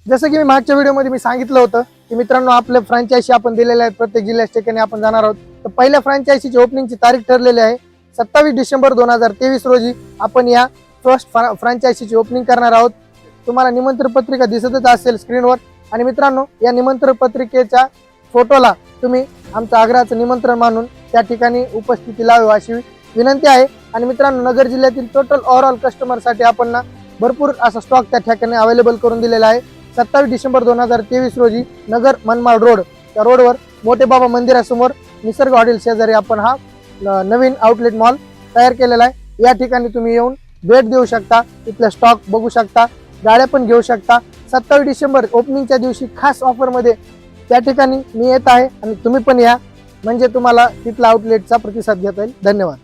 जसं की मी मागच्या व्हिडिओमध्ये मी सांगितलं होतं की मित्रांनो आपले फ्रँचायझी आपण दिलेले आहेत, प्रत्येक जिल्ह्याच्या ठिकाणी आपण जाणार आहोत. तर पहिल्या फ्रँचायझीची ओपनिंगची तारीख ठरलेली आहे 27 डिसेंबर 2023 रोजी आपण या फर्स्ट फ्रँचायझीची ओपनिंग करणार आहोत. तुम्हाला निमंत्रण पत्रिका दिसतच असेल स्क्रीनवर. आणि मित्रांनो या निमंत्रण पत्रिकेच्या फोटोला तुम्ही आमचं आग्रहाचं निमंत्रण मानून त्या ठिकाणी उपस्थिती लावावी अशी विनंती आहे. आणि मित्रांनो नगर जिल्ह्यातील टोटल ओव्हरऑल कस्टमरसाठी आपण ना भरपूर असा स्टॉक त्या ठिकाणी अवेलेबल करून दिलेला आहे. 27 डिसेंबर 2023 रोजी नगर मनमाड रोड त्या रोडवर मोठे बाबा मंदिरासमोर निसर्ग हॉटेल शेजारी आपण हा नवीन आउटलेट मॉल तयार केलेला आहे. या ठिकाणी तुम्ही येऊन भेट देऊ शकता, तिथला स्टॉक बघू शकता, गाड्या पण घेऊ शकता. 27 डिसेंबर ओपनिंगच्या दिवशी खास ऑफरमध्ये त्या ठिकाणी मी येत आहे आणि तुम्ही पण या, म्हणजे तुम्हाला तिथला आउटलेटचा प्रतिसाद घेता येईल. धन्यवाद.